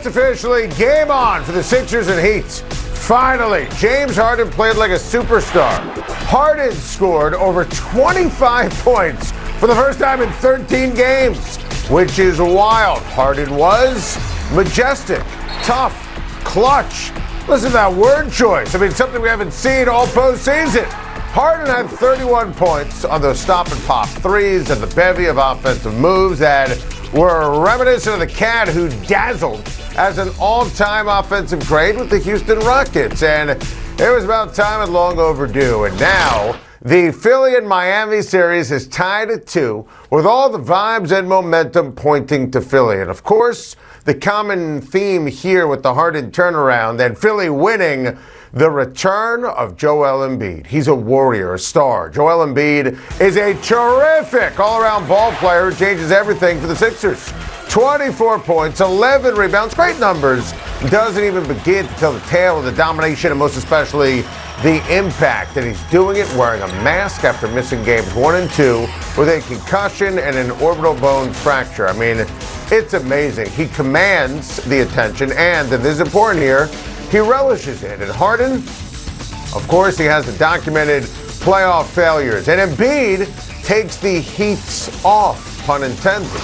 It's officially game on for the Sixers and Heat. Finally, James Harden played like a superstar. Harden scored over 25 points for the first time in 13 games, which is wild. Harden was majestic, tough, clutch. Listen to that word choice. I mean, something we haven't seen all postseason. Harden had 31 points on those stop-and-pop threes and the bevy of offensive moves that were reminiscent of the cat who dazzled as an all-time offensive grade with the Houston Rockets. And it was about time and long overdue. And now the Philly and Miami series is tied at 2 with all the vibes and momentum pointing to Philly. And of course, the common theme here with the Harden turnaround and Philly winning, the return of Joel Embiid. He's a warrior, a star. Joel Embiid is a terrific all-around ball player who changes everything for the Sixers. 24 points, 11 rebounds, great numbers. Doesn't even begin to tell the tale of the domination and most especially the impact. And he's doing it wearing a mask after missing games 1 and 2 with a concussion and an orbital bone fracture. I mean, it's amazing. He commands the attention and this is important here, he relishes it. And Harden, of course, he has the documented playoff failures. And Embiid takes the Heat's off, pun intended.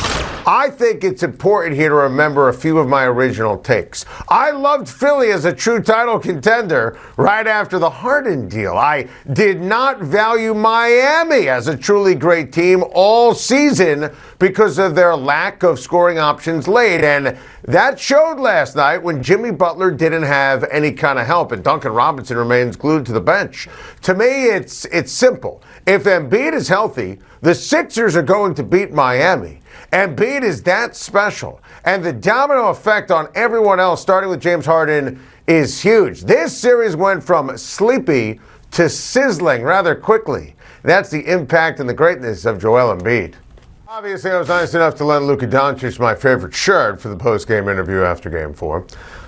I think it's important here to remember a few of my original takes. I loved Philly as a true title contender right after the Harden deal. I did not value Miami as a truly great team all season because of their lack of scoring options late. And that showed last night when Jimmy Butler didn't have any kind of help and Duncan Robinson remains glued to the bench. To me, it's simple. If Embiid is healthy, the Sixers are going to beat Miami. Embiid is that special. And the domino effect on everyone else, starting with James Harden, is huge. This series went from sleepy to sizzling rather quickly. That's the impact and the greatness of Joel Embiid. Obviously, I was nice enough to lend Luka Doncic my favorite shirt for the post-game interview after Game 4.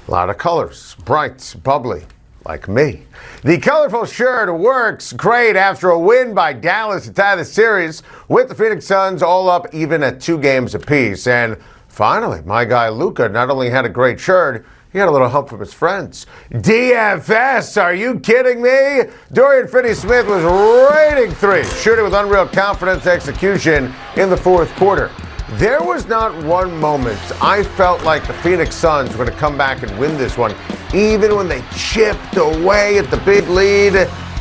A lot of colors, bright, bubbly, like me. The colorful shirt works great after a win by Dallas to tie the series with the Phoenix Suns all up even at 2 games apiece. And finally, my guy Luka not only had a great shirt, he had a little help from his friends. DFS, are you kidding me? Dorian Finney-Smith was raiding threes, shooting with unreal confidence and execution in the fourth quarter. There was not one moment I felt like the Phoenix Suns were going to come back and win this one, even when they chipped away at the big lead.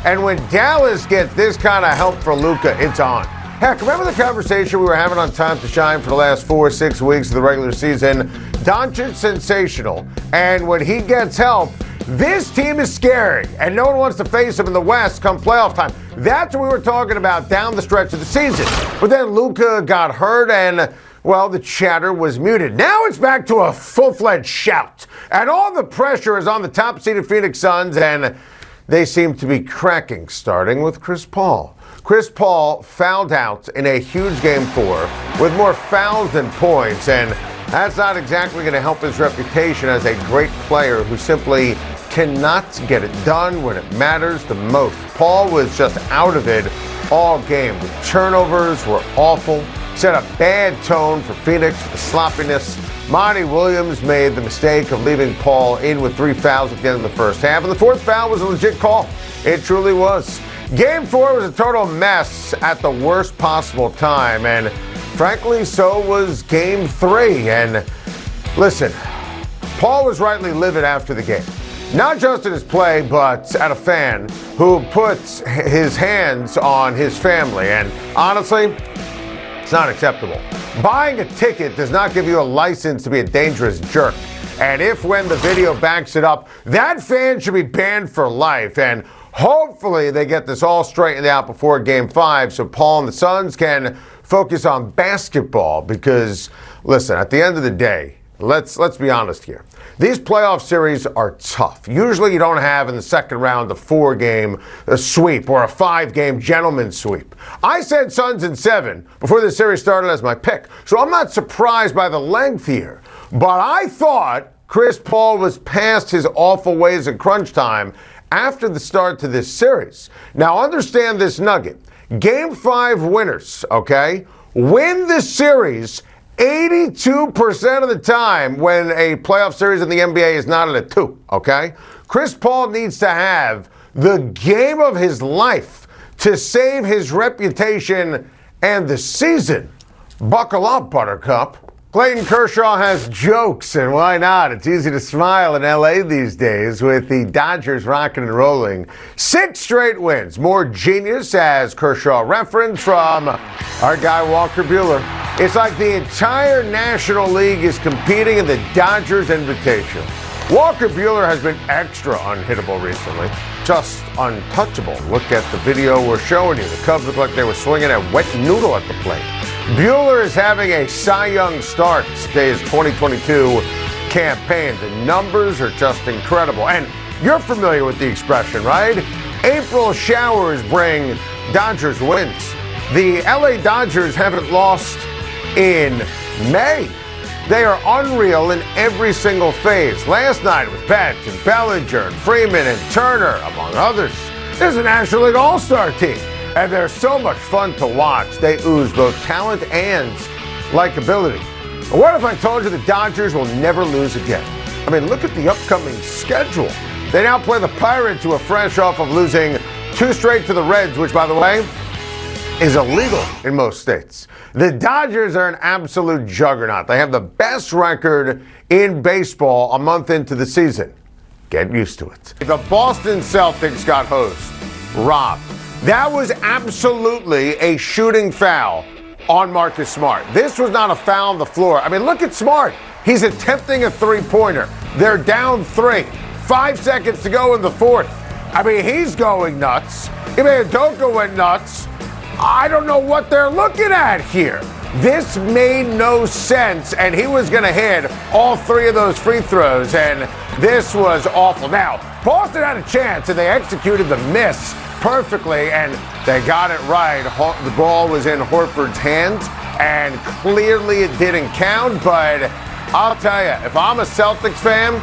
And when Dallas gets this kind of help from Luka, it's on. Heck, remember the conversation we were having on Time to Shine for the last 4-6 weeks of the regular season? Doncic sensational, and when he gets help, this team is scary, and no one wants to face him in the West come playoff time. That's what we were talking about down the stretch of the season. But then Luka got hurt, and, well, the chatter was muted. Now it's back to a full-fledged shout, and all the pressure is on the top-seeded Phoenix Suns, and they seem to be cracking, starting with Chris Paul. Chris Paul fouled out in a huge Game 4 with more fouls than points, and that's not exactly going to help his reputation as a great player who simply cannot get it done when it matters the most. Paul was just out of it all game. The turnovers were awful, set a bad tone for Phoenix for the sloppiness. Monty Williams made the mistake of leaving Paul in with 3 fouls at the end of the first half, and the 4th foul was a legit call. It truly was. Game 4 was a total mess at the worst possible time, and frankly, so was Game 3. And listen, Paul was rightly livid after the game. Not just at his play, but at a fan who puts his hands on his family. And honestly, it's not acceptable. Buying a ticket does not give you a license to be a dangerous jerk. And if when the video backs it up, that fan should be banned for life. And hopefully they get this all straightened out before Game 5 so Paul and the Suns can focus on basketball. Because, listen, at the end of the day, let's be honest here. These playoff series are tough. Usually you don't have in the second round a 4-game sweep or a 5-game gentleman's sweep. I said Suns in 7 before the series started as my pick, so I'm not surprised by the length here. But I thought Chris Paul was past his awful ways in crunch time after the start to this series. Now understand this nugget. Game 5 winners, okay, win the series 82% of the time when a playoff series in the NBA is not at a 2, okay? Chris Paul needs to have the game of his life to save his reputation and the season. Buckle up, Buttercup. Clayton Kershaw has jokes, and why not? It's easy to smile in L.A. these days with the Dodgers rocking and rolling. 6 straight wins. More genius, as Kershaw referenced, from our guy Walker Buehler. It's like the entire National League is competing in the Dodgers Invitational. Walker Buehler has been extra unhittable recently. Just untouchable. Look at the video we're showing you. The Cubs look like they were swinging a wet noodle at the plate. Buehler is having a Cy Young start today's 2022 campaign. The numbers are just incredible. And you're familiar with the expression, right? April showers bring Dodgers wins. The LA Dodgers haven't lost in May. They are unreal in every single phase. Last night with Betts and Bellinger and Freeman and Turner, among others. There's a National League All-Star team. And they're so much fun to watch. They ooze both talent and likability. What if I told you the Dodgers will never lose again? I mean, look at the upcoming schedule. They now play the Pirates, who are fresh off of losing 2 straight to the Reds, which, by the way, is illegal in most states. The Dodgers are an absolute juggernaut. They have the best record in baseball a month into the season. Get used to it. The Boston Celtics got hosed, robbed. That was absolutely a shooting foul on Marcus Smart. This was not a foul on the floor. I mean, look at Smart. He's attempting a three-pointer. They're down 3. 5 seconds to go in the fourth. I mean, he's going nuts. Ime Udoka went nuts. I don't know what they're looking at here. This made no sense, and he was going to hit all 3 of those free throws, and this was awful. Now, Boston had a chance, and they executed the miss perfectly, and they got it right. The ball was in Horford's hands, and clearly it didn't count, but I'll tell you, if I'm a Celtics fan,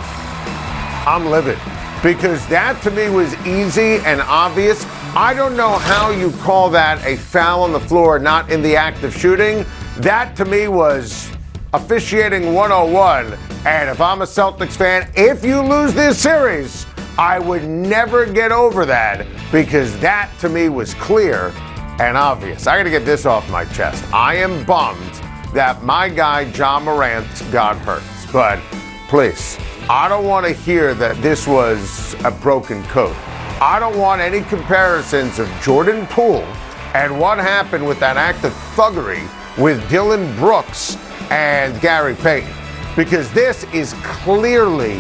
I'm livid, because that to me was easy and obvious. I don't know how you call that a foul on the floor, not in the act of shooting. That to me was officiating 101, and if I'm a Celtics fan, if you lose this series, I would never get over that, because that to me was clear and obvious. I got to get this off my chest. I am bummed that my guy Ja Morant got hurt, but please, I don't want to hear that this was a broken code. I don't want any comparisons of Jordan Poole and what happened with that act of thuggery with Dylan Brooks and Gary Payton, because this is clearly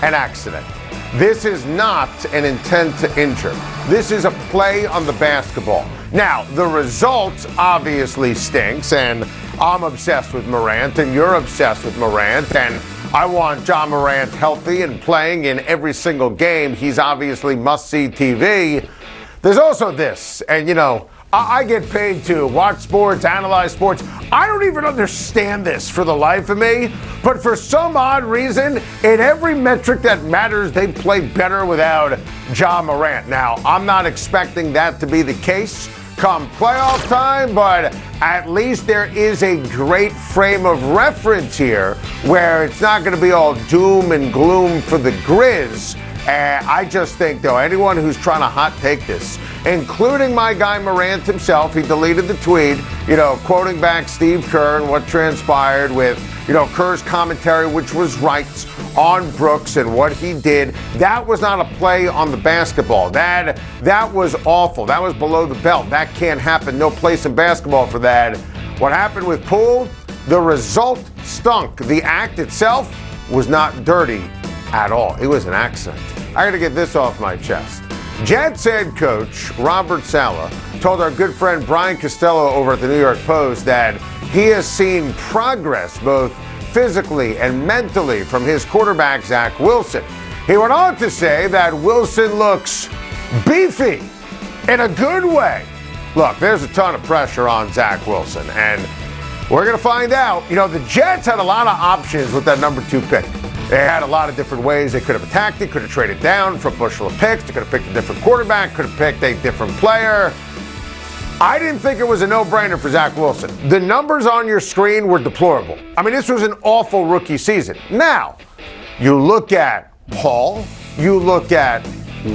an accident. This is not an intent to injure. This is a play on the basketball. Now, the result obviously stinks, and I'm obsessed with Morant, and you're obsessed with Morant, and I want Ja Morant healthy and playing in every single game. He's obviously must-see TV. There's also this, and you know, I get paid to watch sports, analyze sports. I don't even understand this for the life of me, but for some odd reason, in every metric that matters, they play better without Ja Morant. Now, I'm not expecting that to be the case come playoff time, but at least there is a great frame of reference here where it's not going to be all doom and gloom for the Grizz. I just think, though, anyone who's trying to hot take this, including my guy Morant himself, he deleted the tweet, quoting back Steve Kerr and what transpired with, Kerr's commentary, which was right on Brooks and what he did. That was not a play on the basketball. That was awful. That was below the belt. That can't happen. No place in basketball for that. What happened with Poole, the result stunk. The act itself was not dirty at all. It was an accident. I got to get this off my chest. Jets head coach Robert Saleh told our good friend Brian Costello over at the New York Post that he has seen progress both physically and mentally from his quarterback, Zach Wilson. He went on to say that Wilson looks beefy in a good way. Look, there's a ton of pressure on Zach Wilson, and we're going to find out. The Jets had a lot of options with that number 2 pick. They had a lot of different ways they could have attacked it, could have traded down for a bushel of picks, they could have picked a different quarterback, could have picked a different player. I didn't think it was a no-brainer for Zach Wilson. The numbers on your screen were deplorable. I mean, this was an awful rookie season. Now, you look at Paul, you look at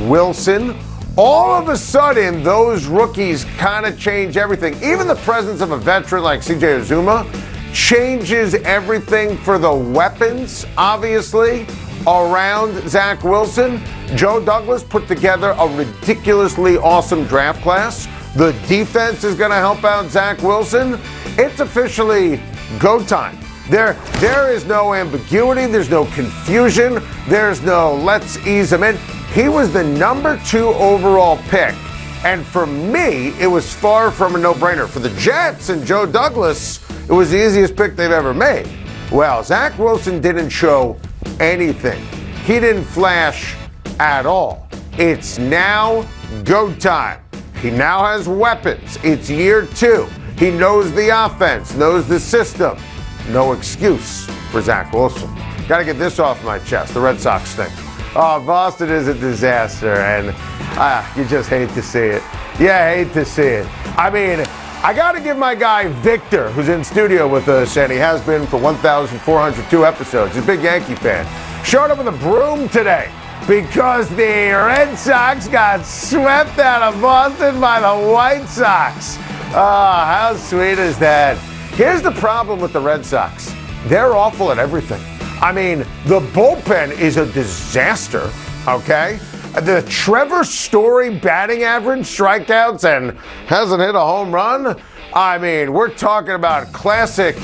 Wilson, all of a sudden, those rookies kind of change everything. Even the presence of a veteran like CJ Uzuma changes everything for the weapons, obviously, around Zach Wilson. Joe Douglas put together a ridiculously awesome draft class. The defense is going to help out Zach Wilson. It's officially go time. There is no ambiguity. There's no confusion. There's no let's ease him in. He was the number 2 overall pick. And for me, it was far from a no-brainer. For the Jets and Joe Douglas, it was the easiest pick they've ever made. Well, Zach Wilson didn't show anything. He didn't flash at all. It's now go time. He now has weapons. It's year 2. He knows the offense, knows the system. No excuse for Zach Wilson. Got to get this off my chest. The Red Sox stink. Oh, Boston is a disaster, and you just hate to see it. Yeah, hate to see it. I mean, I got to give my guy Victor, who's in studio with us, and he has been for 1,402 episodes. He's a big Yankee fan. Showed up with a broom today because the Red Sox got swept out of Boston by the White Sox. Oh, how sweet is that? Here's the problem with the Red Sox. They're awful at everything. I mean, the bullpen is a disaster, okay? The Trevor Story batting average, strikeouts, and hasn't hit a home run. I mean, we're talking about classic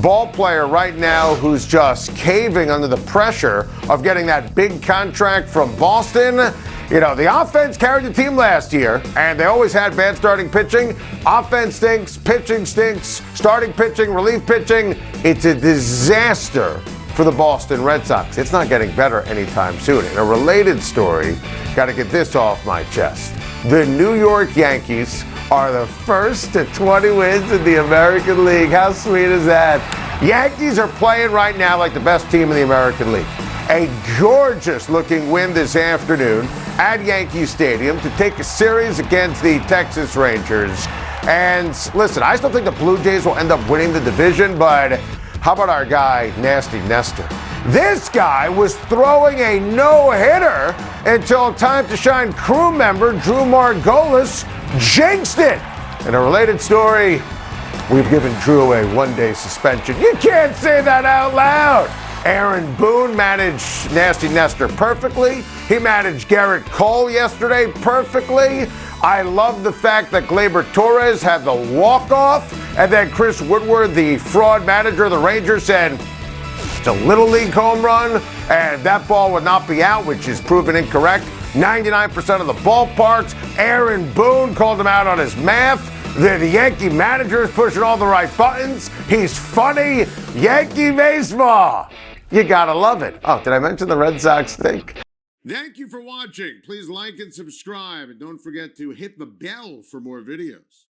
ball player right now who's just caving under the pressure of getting that big contract from Boston. You know, the offense carried the team last year, and they always had bad starting pitching. Offense stinks, pitching stinks, starting pitching, relief pitching. It's a disaster for the Boston Red Sox. It's not getting better anytime soon. In a related story, got to get this off my chest. The New York Yankees are the first to 20 wins in the American League. How sweet is that? Yankees are playing right now like the best team in the American League. A gorgeous-looking win this afternoon at Yankee Stadium to take a series against the Texas Rangers. And listen, I still think the Blue Jays will end up winning the division, but how about our guy, Nasty Nestor? This guy was throwing a no-hitter until Time to Shine crew member Drew Margolis jinxed it. In a related story, we've given Drew a one-day suspension. You can't say that out loud. Aaron Boone managed Nasty Nestor perfectly. He managed Garrett Cole yesterday perfectly. I love the fact that Gleyber Torres had the walk-off, and then Chris Woodward, the fraud manager of the Rangers, said it's a little league home run, and that ball would not be out, which is proven incorrect. 99% of the ballparks. Aaron Boone called him out on his math. The Yankee manager is pushing all the right buttons. He's funny. Yankee baseball. You gotta love it. Oh, did I mention the Red Sox stink? Thank you for watching. Please like and subscribe, and don't forget to hit the bell for more videos.